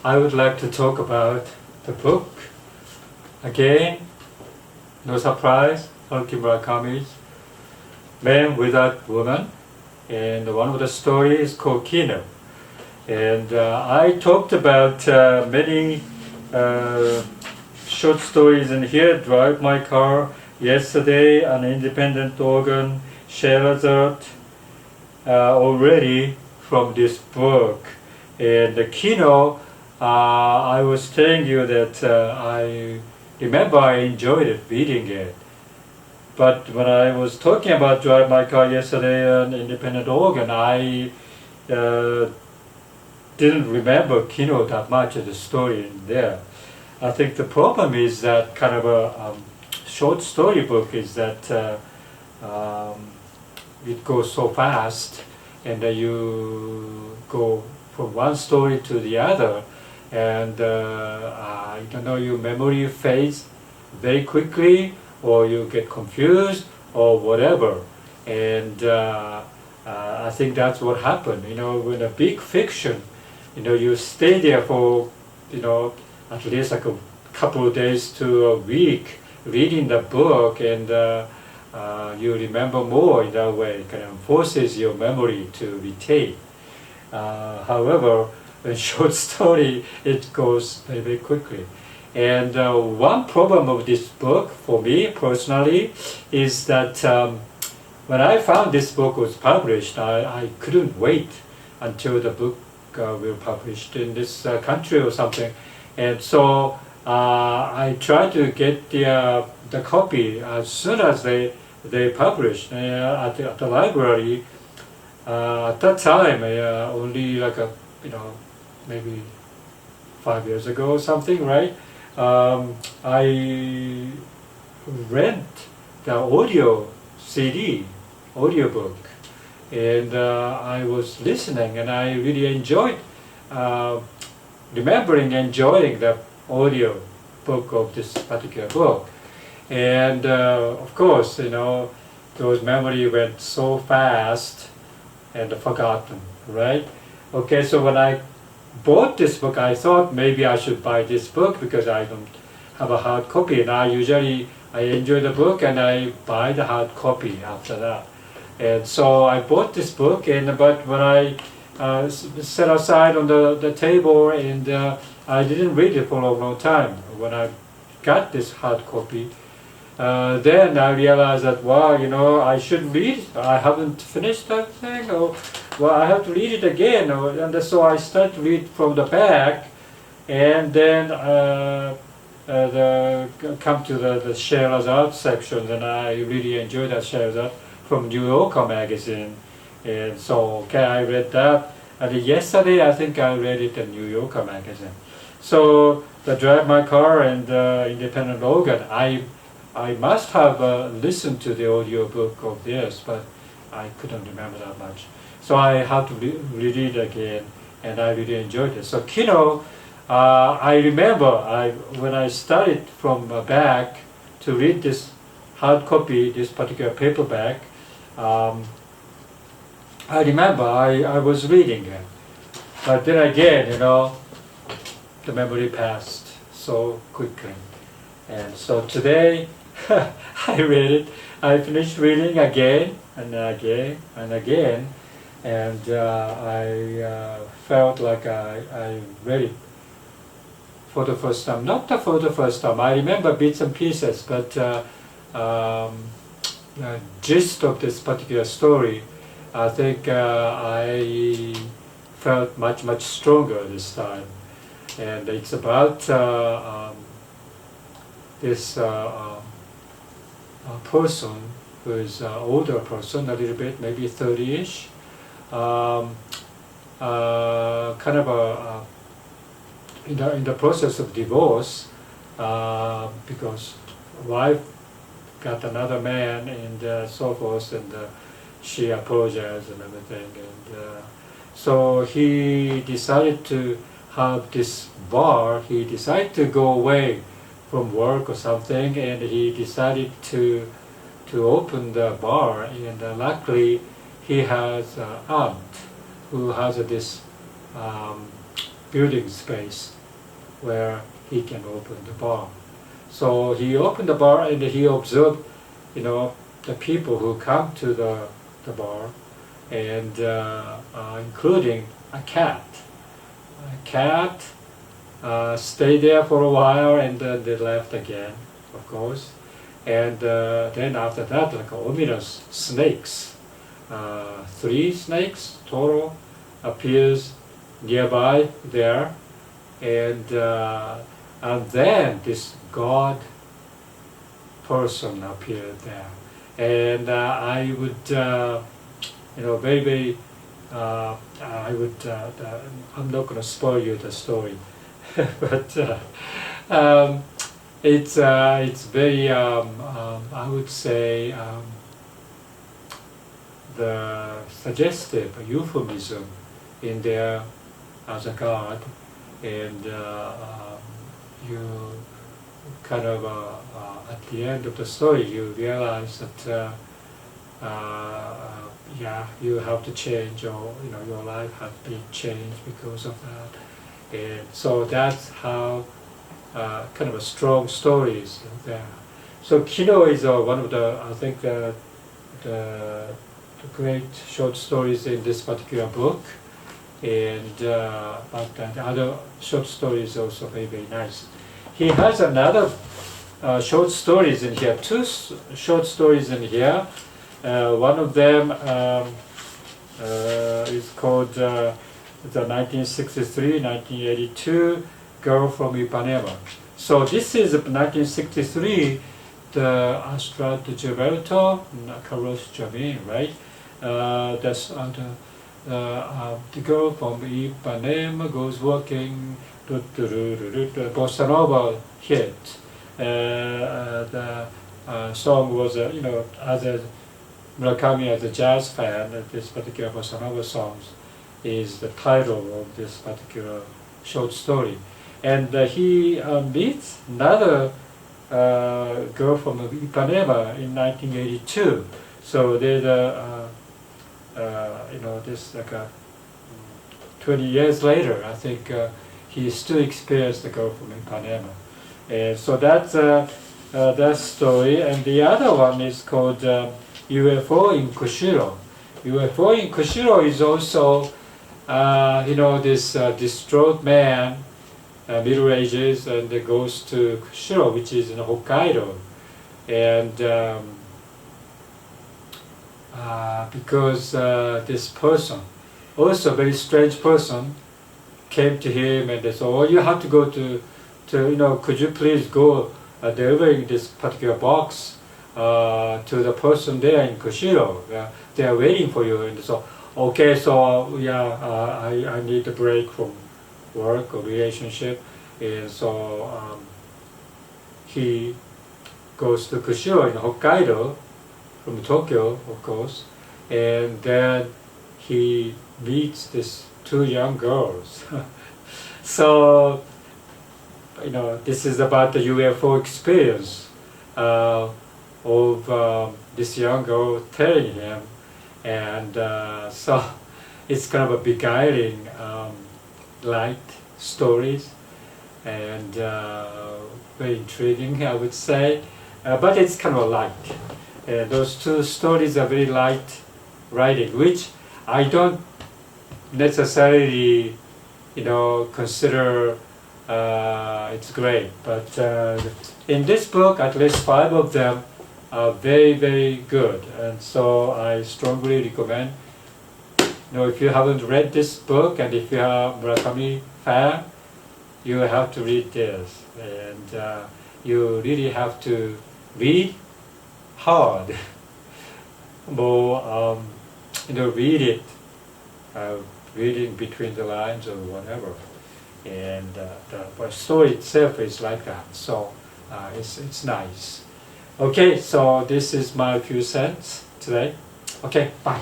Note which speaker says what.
Speaker 1: I would like to talk about the book. Again, no surprise, Haruki Murakami's Man Without Woman. And one of the stories is called Kino. And I talked about many short stories in here, Drive My Car, Yesterday, An Independent Organ, Sherazade, already from this book. And the Kino, I was telling you that I remember I enjoyed it, reading it. But when I was talking about Drive My Car Yesterday and Independent Organ, I didn't remember Kino that much of the story in there. I think the problem is that kind of a short story book is that it goes so fast, and you go from one story to the other, and I don't know, your memory fades very quickly, or you get confused, or whatever. And I think that's what happened. You know, with a big fiction, you know, you stay there for, you know, at least like a couple of days to a week reading the book, and you remember more in that way. It kind of forces your memory to retain. However, a short story, it goes very, very quickly. And one problem of this book, for me personally, is that when I found this book was published, I couldn't wait until the book will published in this country or something. And so I tried to get the copy as soon as they published at the library. At that time, only like maybe 5 years ago or something, right? I rent the audio CD, audiobook, and I was listening, and I really enjoyed remembering enjoying the audio book of this particular book. And of course, you know, those memories went so fast and forgotten, right? Okay, so when I bought this book, I thought maybe I should buy this book because I don't have a hard copy, and I enjoy the book and I buy the hard copy after that. And so I bought this book, but when I set aside on the table, and I didn't read it for a long time. When I got this hard copy, then I realized that, wow, you know, I should read it. I haven't finished that thing, or well, I have to read it again. And so I started to read from the back, and then come to the Sherazade section, and I really enjoyed that Sherazade from New Yorker magazine. And so, okay, I read that. And yesterday, I think I read it in New Yorker magazine. So, the Drive My Car and Independent Organ, I must have listened to the audiobook of this, but I couldn't remember that much. So I had to read it again, and I really enjoyed it. So Kino, I remember when I started from back to read this hard copy, this particular paperback, I remember I was reading it. But then again, you know, the memory passed so quickly. And so today, I read it. I finished reading again and again and again. And I felt like I read it for the first time. Not for the first time. I remember bits and pieces, but the gist of this particular story, I think I felt much, much stronger this time. And it's about this person who is an older person, a little bit, maybe 30-ish, kind of in the process of divorce, because wife got another man and so forth, and she apologized and everything, and so he decided to have this bar. He decided to go away from work or something, and he decided to open the bar, and luckily he has an aunt who has this building space where he can open the bar. So he opened the bar and he observed, the people who come to the bar, and including a cat. A cat stayed there for a while and then they left again, of course. And then after that, like ominous snakes. 3 snakes total appears nearby there, and then this God person appeared there, and I would, very very, I would, I'm not going to spoil you the story, but it's very, I would say, the suggestive euphemism in there as a god, and you kind of at the end of the story you realize that you have to change, or your life has been changed because of that, and so that's how kind of a strong story is there. So Kino is one of the, I think, the great short stories in this particular book, and but the other short stories also very very nice. He has another short stories in here, 2 short stories in here. One of them is called the 1963-1982 Girl from Ipanema. So this is 1963, the Astra de Gilberto, Carlos Jamin, right? That's the girl from Ipanema goes walking, bossa nova hit. The song was, as a Murakami, as a jazz fan, this particular bossa nova songs is the title of this particular short story. And he meets another girl from Ipanema in 1982. So there's this like 20 years later, I think he still experienced the girl from Ipanema. And so that's that story. And the other one is called UFO in Kushiro. UFO in Kushiro is also, this distraught man, Middle Ages, and goes to Kushiro, which is in Hokkaido. And because this person, also a very strange person, came to him and they said, "Oh, you have to go to could you please go delivering this particular box to the person there in Kushiro? They are waiting for you." And so, okay, so I need a break from work or relationship, and so he goes to Kushiro in Hokkaido from Tokyo, of course, and then he meets these 2 young girls. So, this is about the UFO experience of this young girl telling him, and so it's kind of a beguiling, light stories, and very intriguing, I would say, but it's kind of light. Those 2 stories are very light writing, which I don't necessarily, consider it's great. But in this book, at least 5 of them are very, very good, and so I strongly recommend. If you haven't read this book, and if you are Murakami fan, you have to read this, and you really have to read hard. More, read it, reading between the lines or whatever, and the story itself is like that. So it's nice. Okay, so this is my few cents today. Okay, bye.